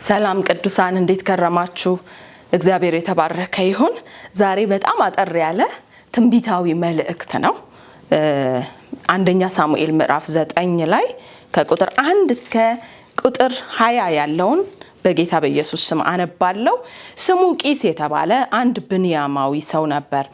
ሰላም ቅዱሳን እንዴት ከረማችሁ? እግዚአብሔር የተባረከ ይሁን። ዛሬ በጣም አጠር ያለ ትንቢታዊ መልእክት ነው። አንደኛ ሳሙኤል ምዕራፍ 9 ላይ ከቁጥር 1 እስከ ቁጥር 20 ያለውን በጌታ በኢየሱስ ስም አነባለሁ። ስሙ ቂስ የተባለ አንድ ብንያማዊ ሰው ነበር።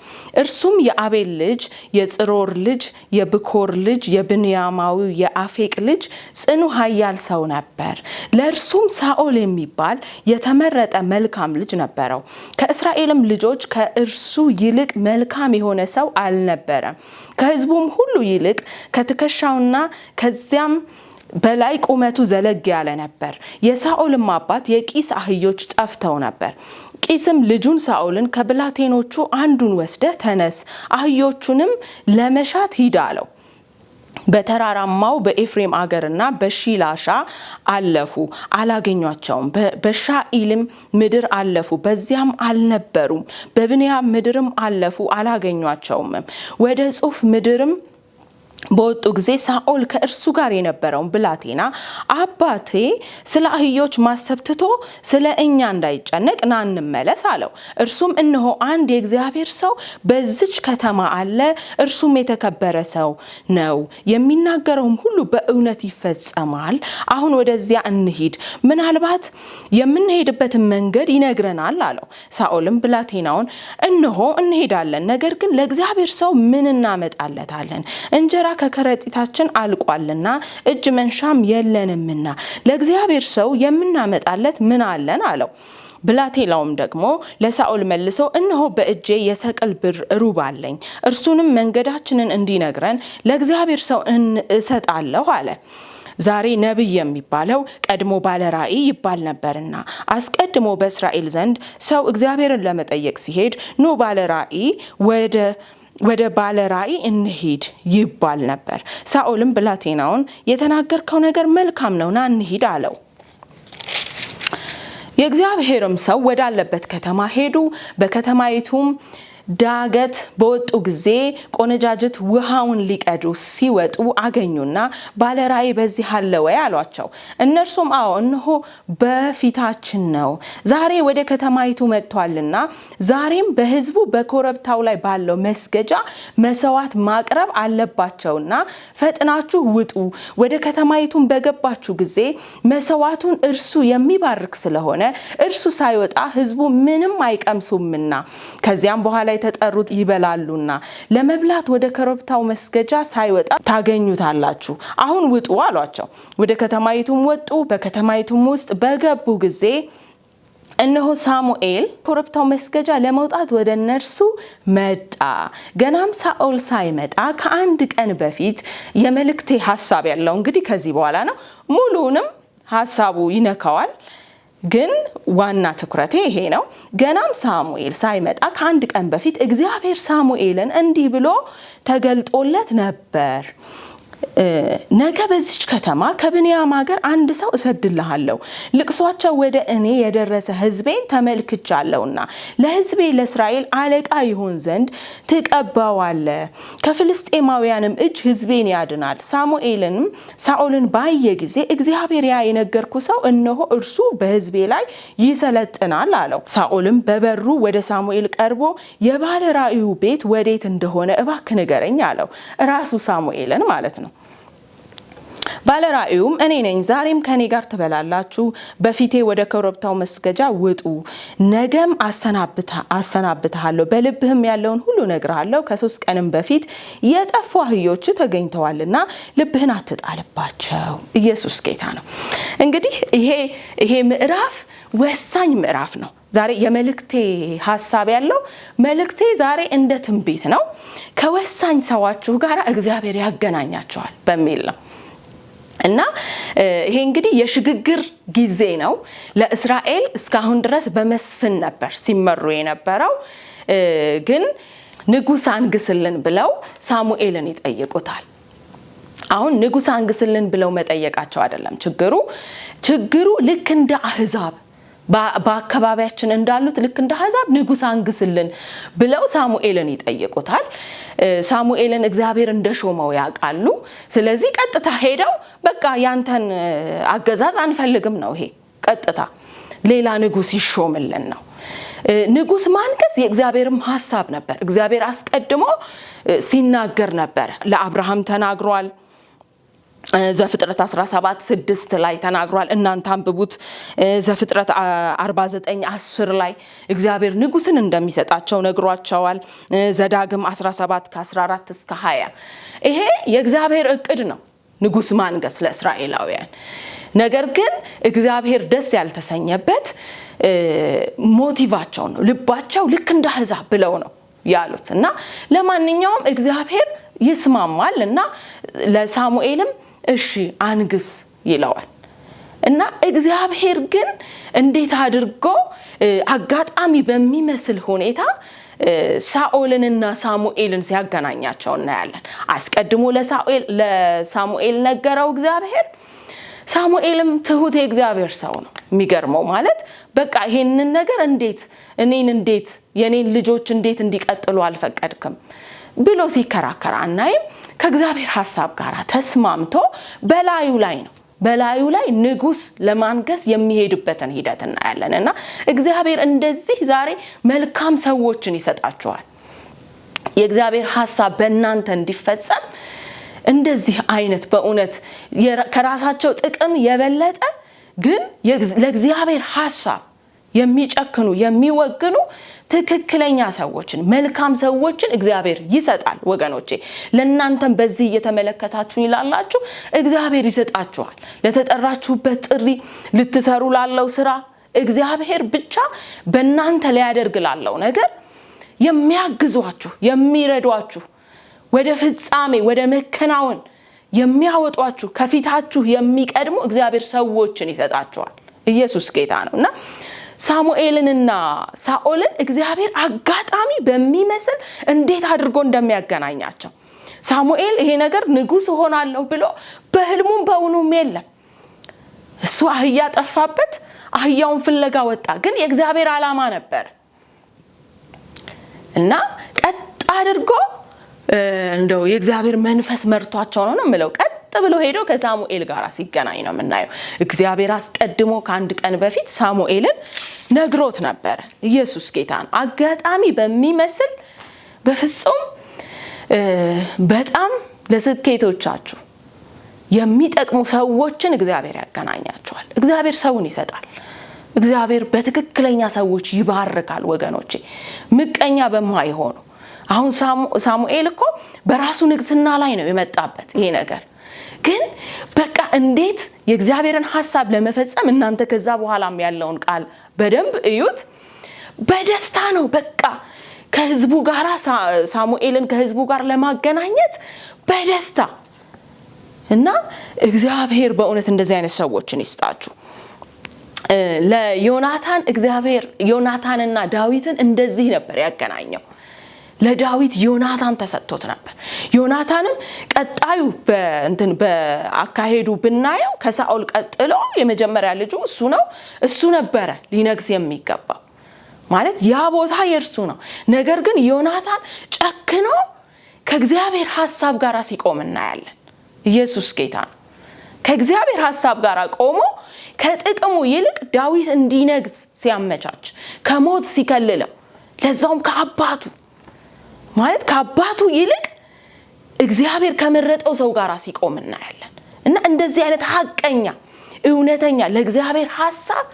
እርሱም የአቤል ልጅ የጽሮር ልጅ የብኮር ልጅ የብንያማዊ የአፌቅ ልጅ ጽኑ ኃያል ሰው ነበር። ለእርሱም ሳኦል የሚባል የተመረጠ መልካም ልጅ ነበረው። ከእስራኤልም ልጆች ከእርሱ ይልቅ መልካም የሆነ ሰው አልነበረም። ከሕዝቡም ሁሉ ይልቅ ከትከሻውና ከዚያም በላይ ቁመቱ ዘለግ ያለ ነበር። የሳኦልም አባት የቂስ አህዮች ጠፍተው ነበር። ቂስም ልጁን ሳኦልን ከብላቴኖቹ አንዱን ወስደህ ተነስ፣ አህዮቹንም ለመሻት ሂድ አለው። በተራራማው በኤፍሬም አገርና በሺላሻ አለፉ፣ አላገኟቸውም። በሻኢልም ምድር አለፉ፣ በዚያም አልነበሩም። በብንያም ምድርም አለፉ፣ አላገኟቸውም። ወደ ጹፍ ምድርም በወጡ ጊዜ ሳኦል ከእርሱ ጋር የነበረውን ብላቴና አባቴ ስለ አህዮች ማሰብ ትቶ ስለ እኛ እንዳይጨነቅ ና እንመለስ አለው። እርሱም እነሆ አንድ የእግዚአብሔር ሰው በዚች ከተማ አለ፣ እርሱም የተከበረ ሰው ነው፣ የሚናገረውም ሁሉ በእውነት ይፈጸማል። አሁን ወደዚያ እንሂድ፣ ምናልባት የምንሄድበትን መንገድ ይነግረናል አለው። ሳኦልም ብላቴናውን እነሆ እንሄዳለን፣ ነገር ግን ለእግዚአብሔር ሰው ምን እናመጣለታለን? እንጀራ ከከረጢታችን አልቋልና እጅ መንሻም የለንምና ለእግዚአብሔር ሰው የምናመጣለት ምን አለን አለው። ብላቴናውም ደግሞ ለሳኦል መልሶ እነሆ በእጄ የሰቅል ብር ሩብ አለኝ፣ እርሱንም መንገዳችንን እንዲነግረን ለእግዚአብሔር ሰው እሰጣለሁ አለ። ዛሬ ነቢይ የሚባለው ቀድሞ ባለ ራእይ ይባል ነበርና አስቀድሞ በእስራኤል ዘንድ ሰው እግዚአብሔርን ለመጠየቅ ሲሄድ ኑ ባለ ራእይ ወደ ባለ ራእይ እንሂድ ይባል ነበር። ሳኦልም ብላቴናውን የተናገርከው ነገር መልካም ነው፣ ና እንሂድ አለው። የእግዚአብሔርም ሰው ወዳለበት ከተማ ሄዱ። በከተማይቱም ዳገት በወጡ ጊዜ ቆነጃጅት ውሃውን ሊቀዱ ሲወጡ አገኙና ባለ ራእይ በዚህ አለ ወይ አሏቸው። እነርሱም አዎ እነሆ በፊታችን ነው፣ ዛሬ ወደ ከተማይቱ መጥቷልና ዛሬም በሕዝቡ በኮረብታው ላይ ባለው መስገጃ መስዋዕት ማቅረብ አለባቸውና ፈጥናችሁ ውጡ። ወደ ከተማይቱን በገባችሁ ጊዜ መስዋዕቱን እርሱ የሚባርክ ስለሆነ እርሱ ሳይወጣ ሕዝቡ ምንም አይቀምሱምና ከዚያም በኋላ የተጠሩት ይበላሉና ለመብላት ወደ ኮረብታው መስገጃ ሳይወጣ ታገኙታላችሁ። አሁን ውጡ አሏቸው። ወደ ከተማይቱም ወጡ። በከተማይቱም ውስጥ በገቡ ጊዜ እነሆ ሳሙኤል ኮረብታው መስገጃ ለመውጣት ወደ እነርሱ መጣ። ገናም ሳኦል ሳይመጣ ከአንድ ቀን በፊት የመልእክቴ ሐሳብ ያለው እንግዲህ ከዚህ በኋላ ነው። ሙሉንም ሐሳቡ ይነካዋል፣ ግን ዋና ትኩረቴ ይሄ ነው። ገናም ሳሙኤል ሳይመጣ ከአንድ ቀን በፊት እግዚአብሔር ሳሙኤልን እንዲህ ብሎ ተገልጦለት ነበር። ነገ በዚች ከተማ ከብንያም ሀገር አንድ ሰው እሰድልሃለሁ። ልቅሷቸው ወደ እኔ የደረሰ ሕዝቤን ተመልክቻለሁና ለሕዝቤ ለእስራኤል አለቃ ይሆን ዘንድ ትቀባዋለህ። ከፍልስጤማውያንም እጅ ሕዝቤን ያድናል። ሳሙኤልንም ሳኦልን ባየ ጊዜ እግዚአብሔር ያ የነገርኩ ሰው እነሆ እርሱ በሕዝቤ ላይ ይሰለጥናል አለው። ሳኦልም በበሩ ወደ ሳሙኤል ቀርቦ የባለ ራእዩ ቤት ወዴት እንደሆነ እባክህ ንገረኝ አለው። ራሱ ሳሙኤልን ማለት ነው። ባለ ራእዩም እኔ ነኝ፣ ዛሬም ከኔ ጋር ትበላላችሁ፣ በፊቴ ወደ ኮረብታው መስገጃ ውጡ፣ ነገም አሰናብትሃለሁ፣ በልብህም ያለውን ሁሉ እነግርሃለሁ። ከ3 ቀንም በፊት የጠፉ አህዮች ተገኝተዋልና ልብህን አትጣልባቸው። ኢየሱስ ጌታ ነው። እንግዲህ ይሄ ምዕራፍ ወሳኝ ምዕራፍ ነው። ዛሬ የመልእክቴ ሐሳብ ያለው መልእክቴ ዛሬ እንደ ትንቢት ነው። ከወሳኝ ሰዋችሁ ጋር እግዚአብሔር ያገናኛቸዋል በሚል ነው። እና ይሄ እንግዲህ የሽግግር ጊዜ ነው። ለእስራኤል እስካሁን ድረስ በመስፍን ነበር ሲመሩ የነበረው። ግን ንጉሥ አንግስልን ብለው ሳሙኤልን ይጠይቁታል። አሁን ንጉሥ አንግስልን ብለው መጠየቃቸው አይደለም ችግሩ ልክ እንደ አህዛብ በአካባቢያችን እንዳሉት ልክ እንደ አሕዛብ ንጉሥ አንግስልን ብለው ሳሙኤልን ይጠይቁታል። ሳሙኤልን እግዚአብሔር እንደሾመው ያውቃሉ። ስለዚህ ቀጥታ ሄደው በቃ ያንተን አገዛዝ አንፈልግም ነው ይሄ ቀጥታ። ሌላ ንጉስ ይሾምልን ነው። ንጉስ ማንገስ የእግዚአብሔርም ሐሳብ ነበር። እግዚአብሔር አስቀድሞ ሲናገር ነበር። ለአብርሃም ተናግሯል። ዘፍጥረት 17:6 ላይ ተናግሯል። እናንተ አንብቡት። ዘፍጥረት 49:10 ላይ እግዚአብሔር ንጉስን እንደሚሰጣቸው ነግሯቸዋል። ዘዳግም 17:14 እስከ 20 ይሄ የእግዚአብሔር እቅድ ነው፣ ንጉስ ማንገስ ለእስራኤላውያን። ነገር ግን እግዚአብሔር ደስ ያልተሰኘበት ሞቲቫቸው ነው። ልባቸው ልክ እንደ አሕዛብ ብለው ነው ያሉት እና ለማንኛውም እግዚአብሔር ይስማማል እና ለሳሙኤልም እሺ አንግስ ይለዋል። እና እግዚአብሔር ግን እንዴት አድርጎ አጋጣሚ በሚመስል ሁኔታ ሳኦልንና ሳሙኤልን ሲያገናኛቸው እናያለን። አስቀድሞ ለሳሙኤል ነገረው እግዚአብሔር። ሳሙኤልም ትሁት የእግዚአብሔር ሰው ነው። የሚገርመው ማለት በቃ ይሄንን ነገር እንዴት የኔን ልጆች እንዴት እንዲቀጥሉ አልፈቀድክም ብሎ ሲከራከር አናይም። ከእግዚአብሔር ሐሳብ ጋር ተስማምቶ በላዩ ላይ ንጉስ ለማንገስ የሚሄድበትን ሂደት እናያለን። እና እግዚአብሔር እንደዚህ ዛሬ መልካም ሰዎችን ይሰጣቸዋል። የእግዚአብሔር ሐሳብ በእናንተ እንዲፈጸም እንደዚህ አይነት በእውነት ከራሳቸው ጥቅም የበለጠ ግን ለእግዚአብሔር ሐሳብ የሚጨክኑ የሚወግኑ ትክክለኛ ሰዎችን መልካም ሰዎችን እግዚአብሔር ይሰጣል። ወገኖቼ ለእናንተም በዚህ እየተመለከታችሁ ይላላችሁ እግዚአብሔር ይሰጣችኋል። ለተጠራችሁበት ጥሪ ልትሰሩ ላለው ስራ እግዚአብሔር ብቻ በእናንተ ሊያደርግ ላለው ነገር የሚያግዟችሁ የሚረዷችሁ ወደ ፍጻሜ ወደ መከናወን የሚያወጧችሁ ከፊታችሁ የሚቀድሙ እግዚአብሔር ሰዎችን ይሰጣችኋል። ኢየሱስ ጌታ ነውና ሳሙኤልንና ሳኦልን እግዚአብሔር አጋጣሚ በሚመስል እንዴት አድርጎ እንደሚያገናኛቸው ሳሙኤል ይሄ ነገር ንጉስ ሆናለሁ ብሎ በህልሙም በእውኑም የለም። እሱ አህያ ጠፋበት፣ አህያውን ፍለጋ ወጣ። ግን የእግዚአብሔር ዓላማ ነበር እና ቀጥ አድርጎ እንደው የእግዚአብሔር መንፈስ መርቷቸው ነው የምለው ቀጥ ብሎ ሄዶ ከሳሙኤል ጋር ሲገናኝ ነው የምናየው። እግዚአብሔር አስቀድሞ ከአንድ ቀን በፊት ሳሙኤልን ነግሮት ነበር። ኢየሱስ ጌታ ነው። አጋጣሚ በሚመስል በፍጹም በጣም ለስኬቶቻችሁ የሚጠቅሙ ሰዎችን እግዚአብሔር ያገናኛቸዋል። እግዚአብሔር ሰውን ይሰጣል። እግዚአብሔር በትክክለኛ ሰዎች ይባርካል። ወገኖቼ ምቀኛ በማይሆኑ አሁን ሳሙኤል እኮ በራሱ ንግስና ላይ ነው የመጣበት ይሄ ነገር። ግን በቃ እንዴት የእግዚአብሔርን ሐሳብ ለመፈጸም እናንተ ከዛ በኋላም ያለውን ቃል በደንብ እዩት። በደስታ ነው በቃ ከህዝቡ ጋር ሳሙኤልን ከህዝቡ ጋር ለማገናኘት በደስታ እና እግዚአብሔር በእውነት እንደዚህ አይነት ሰዎችን ይስጣችሁ። ለዮናታን እግዚአብሔር ዮናታንና ዳዊትን እንደዚህ ነበር ያገናኘው። ለዳዊት ዮናታን ተሰጥቶት ነበር። ዮናታንም ቀጣዩ በአካሄዱ ብናየው ከሳኦል ቀጥሎ የመጀመሪያ ልጁ እሱ ነበረ ሊነግስ የሚገባ ማለት ያ ቦታ የእርሱ ነው። ነገር ግን ዮናታን ጨክኖ ከእግዚአብሔር ሐሳብ ጋር ሲቆም እናያለን። ኢየሱስ ጌታ ነው። ከእግዚአብሔር ሐሳብ ጋር ቆሞ ከጥቅሙ ይልቅ ዳዊት እንዲነግስ ሲያመቻች ከሞት ሲከልለው ለዛውም ከአባቱ ይልቅ እግዚአብሔር ከመረጠው ሰው ጋር ሲቆም እናያለን። እና እንደዚህ አይነት ሐቀኛ እውነተኛ ለእግዚአብሔር ሐሳብ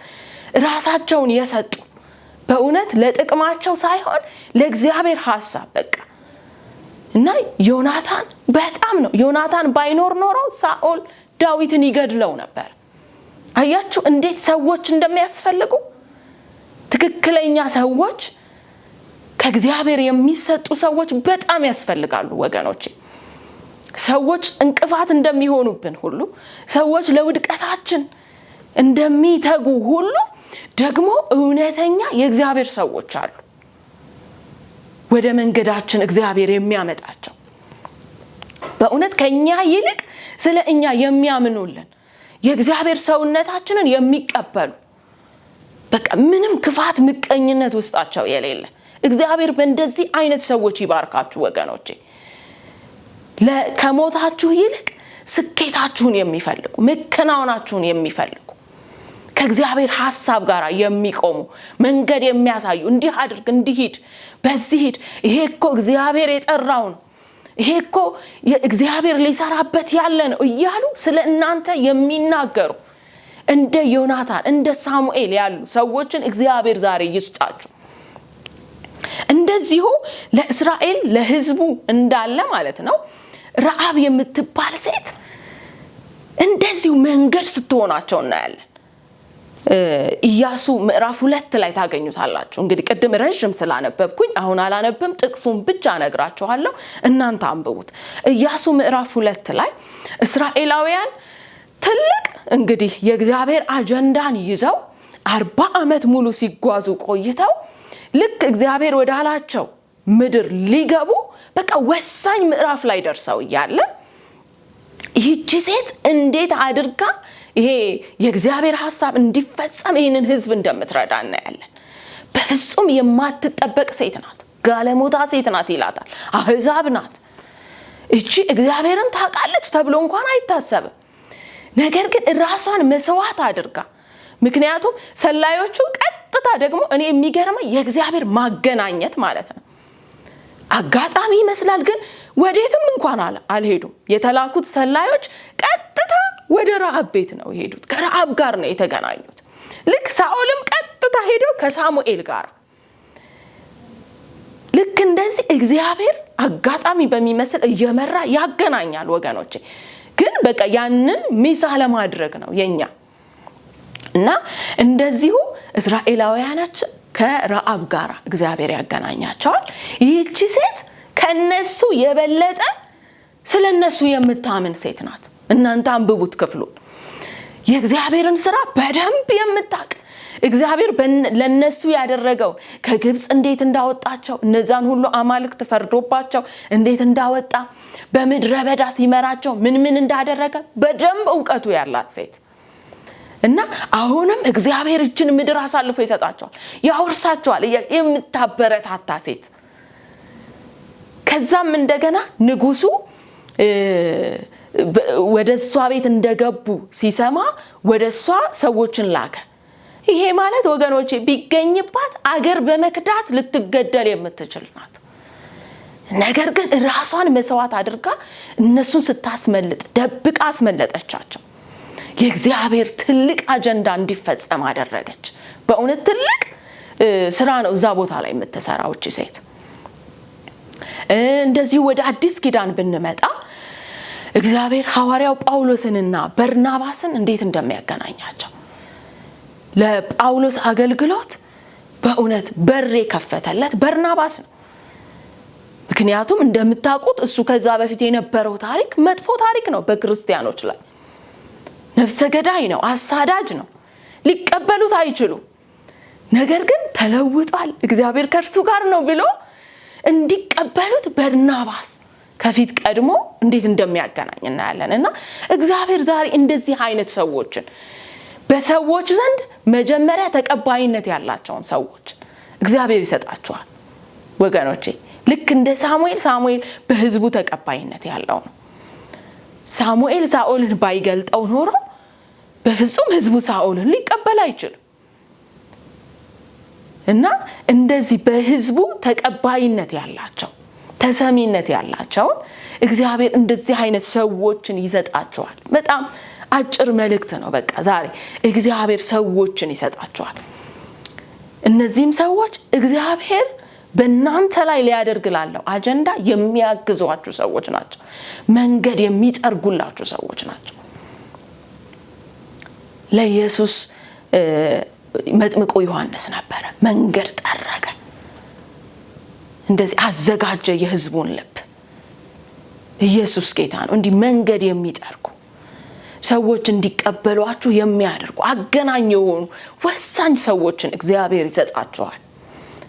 ራሳቸውን የሰጡ በእውነት ለጥቅማቸው ሳይሆን ለእግዚአብሔር ሐሳብ በቃ እና ዮናታን በጣም ነው። ዮናታን ባይኖር ኖሮ ሳኦል ዳዊትን ይገድለው ነበር። አያችሁ እንዴት ሰዎች እንደሚያስፈልጉ። ትክክለኛ ሰዎች ከእግዚአብሔር የሚሰጡ ሰዎች በጣም ያስፈልጋሉ ወገኖቼ። ሰዎች እንቅፋት እንደሚሆኑብን ሁሉ ሰዎች ለውድቀታችን እንደሚተጉ ሁሉ ደግሞ እውነተኛ የእግዚአብሔር ሰዎች አሉ ወደ መንገዳችን እግዚአብሔር የሚያመጣቸው በእውነት ከኛ ይልቅ ስለ እኛ የሚያምኑልን የእግዚአብሔር ሰውነታችንን የሚቀበሉ በቃ ምንም ክፋት ምቀኝነት ውስጣቸው የሌለ እግዚአብሔር በእንደዚህ አይነት ሰዎች ይባርካችሁ ወገኖቼ። ከሞታችሁ ይልቅ ስኬታችሁን የሚፈልጉ መከናወናችሁን የሚፈልጉ ከእግዚአብሔር ሐሳብ ጋር የሚቆሙ መንገድ የሚያሳዩ እንዲህ አድርግ እንዲህ ሂድ በዚህ ሂድ ይሄ እኮ እግዚአብሔር የጠራው ነው ይሄ እኮ የእግዚአብሔር ሊሰራበት ያለ ነው እያሉ ስለ እናንተ የሚናገሩ እንደ ዮናታን እንደ ሳሙኤል ያሉ ሰዎችን እግዚአብሔር ዛሬ ይስጣችሁ። እንደዚሁ ለእስራኤል ለሕዝቡ እንዳለ ማለት ነው ረዓብ የምትባል ሴት እንደዚሁ መንገድ ስትሆናቸው እናያለን። ኢያሱ ምዕራፍ 2 ላይ ታገኙታላችሁ። እንግዲህ ቅድም ረጅም ስላነበብኩኝ አሁን አላነብም፣ ጥቅሱን ብቻ ነግራችኋለሁ፣ እናንተ አንብቡት። ኢያሱ ምዕራፍ 2 ላይ እስራኤላውያን ትልቅ እንግዲህ የእግዚአብሔር አጀንዳን ይዘው 40 ዓመት ሙሉ ሲጓዙ ቆይተው ልክ እግዚአብሔር ወዳላቸው ምድር ሊገቡ በቃ ወሳኝ ምዕራፍ ላይ ደርሰው እያለ ይህች ሴት እንዴት አድርጋ ይሄ የእግዚአብሔር ሐሳብ እንዲፈጸም ይህንን ሕዝብ እንደምትረዳ እናያለን። በፍጹም የማትጠበቅ ሴት ናት፣ ጋለሞታ ሴት ናት ይላታል። አህዛብ ናት እቺ፣ እግዚአብሔርን ታውቃለች ተብሎ እንኳን አይታሰብም። ነገር ግን ራሷን መስዋዕት አድርጋ ምክንያቱም ሰላዮቹ ቀጥታ ደግሞ እኔ የሚገርመኝ የእግዚአብሔር ማገናኘት ማለት ነው። አጋጣሚ ይመስላል ግን ወዴትም እንኳን አልሄዱም። የተላኩት ሰላዮች ቀጥታ ወደ ረዓብ ቤት ነው የሄዱት። ከረዓብ ጋር ነው የተገናኙት። ልክ ሳኦልም ቀጥታ ሄደው ከሳሙኤል ጋር ልክ እንደዚህ እግዚአብሔር አጋጣሚ በሚመስል እየመራ ያገናኛል ወገኖቼ። ግን በቃ ያንን ሚስ አለማድረግ ነው የኛ እና እንደዚሁ እስራኤላውያኖች ከረዓብ ጋር እግዚአብሔር ያገናኛቸዋል። ይህቺ ሴት ከነሱ የበለጠ ስለነሱ የምታምን ሴት ናት። እናንተ አንብቡት ክፍሉን። የእግዚአብሔርን ስራ በደንብ የምታውቅ እግዚአብሔር ለነሱ ያደረገው ከግብጽ እንዴት እንዳወጣቸው እነዛን ሁሉ አማልክት ፈርዶባቸው እንዴት እንዳወጣ በምድረ በዳ ሲመራቸው ምን እንዳደረገ በደንብ ዕውቀቱ ያላት ሴት እና አሁንም እግዚአብሔር እችን ምድር አሳልፎ ይሰጣቸዋል ያወርሳቸዋል የምታበረታታ ሴት። ከዛም እንደገና ንጉሱ ወደሷ ቤት እንደገቡ ሲሰማ ወደሷ ሰዎችን ላከ። ይሄ ማለት ወገኖቼ ቢገኝባት አገር በመክዳት ልትገደል የምትችል ናት። ነገር ግን ራሷን መስዋዕት አድርጋ እነሱን ስታስመልጥ ደብቃ አስመለጠቻቸው። የእግዚአብሔር ትልቅ አጀንዳ እንዲፈጸም አደረገች። በእውነት ትልቅ ስራ ነው እዛ ቦታ ላይ የምትሰራው እቺ ሴት። እንደዚሁ ወደ አዲስ ኪዳን ብንመጣ እግዚአብሔር ሐዋርያው ጳውሎስንና በርናባስን እንዴት እንደሚያገናኛቸው ለጳውሎስ አገልግሎት በእውነት በር የከፈተለት በርናባስ ነው። ምክንያቱም እንደምታውቁት እሱ ከዛ በፊት የነበረው ታሪክ መጥፎ ታሪክ ነው። በክርስቲያኖች ላይ ነፍሰ ገዳይ ነው፣ አሳዳጅ ነው፣ ሊቀበሉት አይችሉም። ነገር ግን ተለውጧል፣ እግዚአብሔር ከእርሱ ጋር ነው ብሎ እንዲቀበሉት በርናባስ ከፊት ቀድሞ እንዴት እንደሚያገናኝ እናያለን። እና እግዚአብሔር ዛሬ እንደዚህ አይነት ሰዎችን በሰዎች ዘንድ መጀመሪያ ተቀባይነት ያላቸውን ሰዎች እግዚአብሔር ይሰጣቸዋል ወገኖቼ። ልክ እንደ ሳሙኤል በሕዝቡ ተቀባይነት ያለው ነው። ሳሙኤል ሳኦልን ባይገልጠው ኖሮ በፍጹም ሕዝቡ ሳኦልን ሊቀበል አይችልም። እና እንደዚህ በሕዝቡ ተቀባይነት ያላቸው ተሰሚነት ያላቸው እግዚአብሔር እንደዚህ አይነት ሰዎችን ይሰጣቸዋል። በጣም አጭር መልእክት ነው። በቃ ዛሬ እግዚአብሔር ሰዎችን ይሰጣቸዋል። እነዚህም ሰዎች እግዚአብሔር በእናንተ ላይ ሊያደርግ ላለው አጀንዳ የሚያግዟችሁ ሰዎች ናቸው። መንገድ የሚጠርጉላችሁ ሰዎች ናቸው። ለኢየሱስ መጥምቁ ዮሐንስ ነበረ፣ መንገድ ጠረገ፣ እንደዚህ አዘጋጀ የሕዝቡን ልብ። ኢየሱስ ጌታ ነው። እንዲህ መንገድ የሚጠርጉ ሰዎች እንዲቀበሏችሁ የሚያደርጉ አገናኝ የሆኑ ወሳኝ ሰዎችን እግዚአብሔር ይሰጣቸዋል።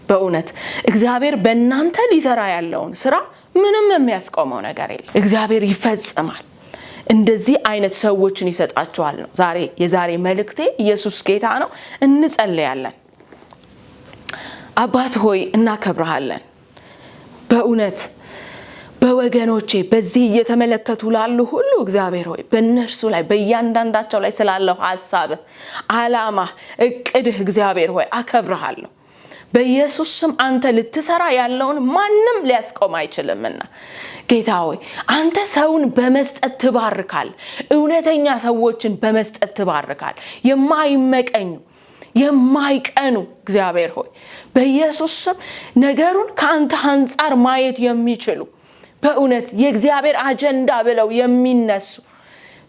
በእውነት እግዚአብሔር በእናንተ ሊሰራ ያለውን ስራ ምንም የሚያስቆመው ነገር የለም። እግዚአብሔር ይፈጽማል። እንደዚህ አይነት ሰዎችን ይሰጣቸዋል ነው የዛሬ መልእክቴ። ኢየሱስ ጌታ ነው። እንጸልያለን። አባት ሆይ እናከብርሃለን። በእውነት በወገኖቼ በዚህ እየተመለከቱ ላሉ ሁሉ እግዚአብሔር ሆይ በእነርሱ ላይ በእያንዳንዳቸው ላይ ስላለው ሐሳብ፣ ዓላማ፣ እቅድህ እግዚአብሔር ሆይ አከብርሃለሁ። በኢየሱስ ስም አንተ ልትሰራ ያለውን ማንም ሊያስቆም አይችልምና ጌታ ሆይ አንተ ሰውን በመስጠት ትባርካል። እውነተኛ ሰዎችን በመስጠት ትባርካል። የማይመቀኙ የማይቀኑ እግዚአብሔር ሆይ በኢየሱስ ስም ነገሩን ካንተ አንፃር ማየት የሚችሉ በእውነት የእግዚአብሔር አጀንዳ ብለው የሚነሱ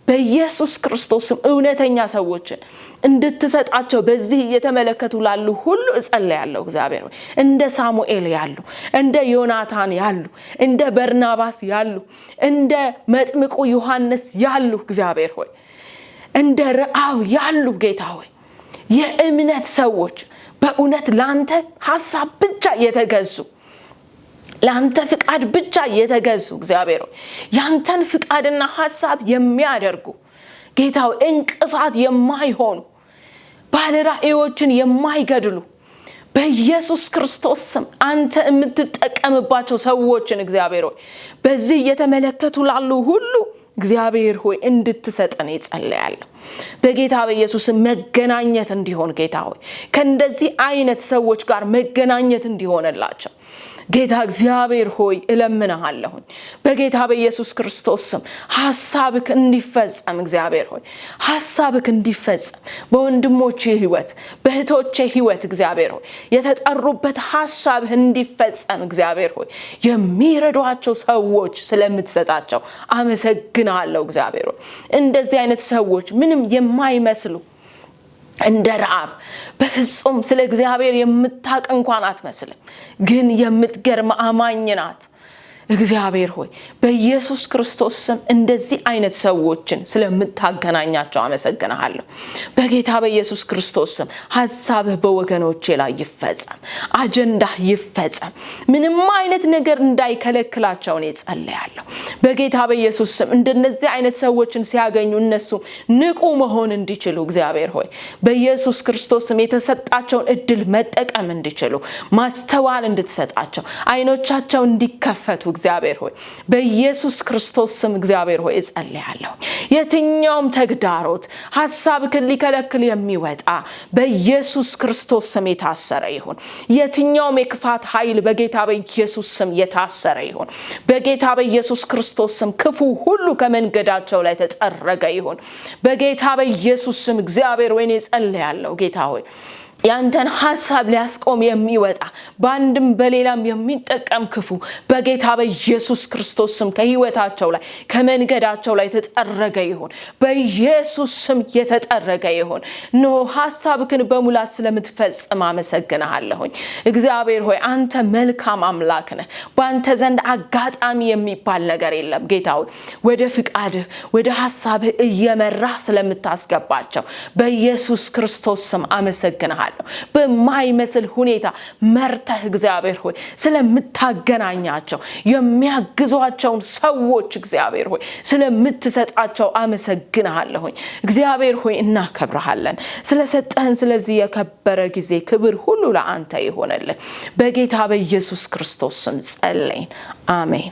በኢየሱስ ክርስቶስ ስም እውነተኛ ሰዎችን እንድትሰጣቸው በዚህ እየተመለከቱ ላሉ ሁሉ እጸልያለሁ። እግዚአብሔር ሆይ እንደ ሳሙኤል ያሉ፣ እንደ ዮናታን ያሉ፣ እንደ በርናባስ ያሉ፣ እንደ መጥምቁ ዮሐንስ ያሉ እግዚአብሔር ሆይ እንደ ረአብ ያሉ ጌታ ሆይ የእምነት ሰዎች በእውነት ላንተ ሐሳብ ብቻ የተገዙ፣ ላንተ ፍቃድ ብቻ የተገዙ እግዚአብሔር ሆይ ያንተን ፍቃድና ሐሳብ የሚያደርጉ ጌታ ሆይ እንቅፋት የማይሆኑ ባለራእዮችን የማይገድሉ በኢየሱስ ክርስቶስ ስም አንተ የምትጠቀምባቸው ሰዎችን እግዚአብሔር ሆይ በዚህ እየተመለከቱ ላሉ ሁሉ እግዚአብሔር ሆይ እንድትሰጠን እጸልያለሁ። በጌታ በኢየሱስ መገናኘት እንዲሆን ጌታ ሆይ ከእንደዚህ አይነት ሰዎች ጋር መገናኘት እንዲሆንላቸው ጌታ እግዚአብሔር ሆይ እለምንሃለሁ። በጌታ በኢየሱስ ክርስቶስ ስም ሐሳብክ እንዲፈጸም እግዚአብሔር ሆይ ሐሳብክ እንዲፈጸም በወንድሞቼ ሕይወት በእህቶቼ ሕይወት እግዚአብሔር ሆይ የተጠሩበት ሐሳብ እንዲፈጸም እግዚአብሔር ሆይ የሚረዷቸው ሰዎች ስለምትሰጣቸው አመሰግናለሁ። እግዚአብሔር ሆይ እንደዚህ አይነት ሰዎች ምንም የማይመስሉ እንደ ረአብ በፍጹም ስለ እግዚአብሔር የምታውቅ እንኳን አትመስልም፣ ግን የምትገርም አማኝ ናት። እግዚአብሔር ሆይ በኢየሱስ ክርስቶስ ስም እንደዚህ አይነት ሰዎችን ስለምታገናኛቸው አመሰግናለሁ። በጌታ በኢየሱስ ክርስቶስ ስም ሐሳብህ በወገኖቼ ላይ ይፈጸም፣ አጀንዳህ ይፈጸም፣ ምንም አይነት ነገር እንዳይከለክላቸው እኔ ጸልያለሁ። በጌታ በኢየሱስ ስም እንደነዚህ አይነት ሰዎችን ሲያገኙ እነሱ ንቁ መሆን እንዲችሉ እግዚአብሔር ሆይ በኢየሱስ ክርስቶስ ስም የተሰጣቸውን እድል መጠቀም እንዲችሉ ማስተዋል እንድትሰጣቸው አይኖቻቸው እንዲከፈቱ እግዚአብሔር ሆይ በኢየሱስ ክርስቶስ ስም እግዚአብሔር ሆይ እጸልያለሁ። የትኛውም ተግዳሮት ሐሳብክን ሊከለክል የሚወጣ በኢየሱስ ክርስቶስ ስም የታሰረ ይሁን። የትኛውም የክፋት ኃይል በጌታ በኢየሱስ ስም የታሰረ ይሁን። በጌታ በኢየሱስ ክርስቶስ ስም ክፉ ሁሉ ከመንገዳቸው ላይ ተጠረገ ይሁን። በጌታ በኢየሱስ ስም እግዚአብሔር ሆይ እጸልያለሁ። ጌታ ሆይ ያንተን ሐሳብ ሊያስቆም የሚወጣ በአንድም በሌላም የሚጠቀም ክፉ በጌታ በኢየሱስ ክርስቶስ ስም ከህይወታቸው ላይ ከመንገዳቸው ላይ ተጠረገ ይሁን። በኢየሱስ ስም የተጠረገ ይሁን። ኖ ሐሳብክን በሙላት ስለምትፈጽም አመሰግናለሁኝ። እግዚአብሔር ሆይ አንተ መልካም አምላክ ነህ። በአንተ ዘንድ አጋጣሚ የሚባል ነገር የለም። ጌታ ሆይ ወደ ፍቃድህ ወደ ሐሳብህ እየመራህ ስለምታስገባቸው በኢየሱስ ክርስቶስ ስም አመሰግናለሁ። በማይመስል ሁኔታ መርተህ እግዚአብሔር ሆይ ስለምታገናኛቸው የሚያግዟቸውን ሰዎች እግዚአብሔር ሆይ ስለምትሰጣቸው አመሰግናለሁኝ። እግዚአብሔር ሆይ እናከብርሃለን ስለሰጠህን ስለዚህ የከበረ ጊዜ ክብር ሁሉ ለአንተ ይሆንልህ። በጌታ በኢየሱስ ክርስቶስ ስም ጸለይን፣ አሜን።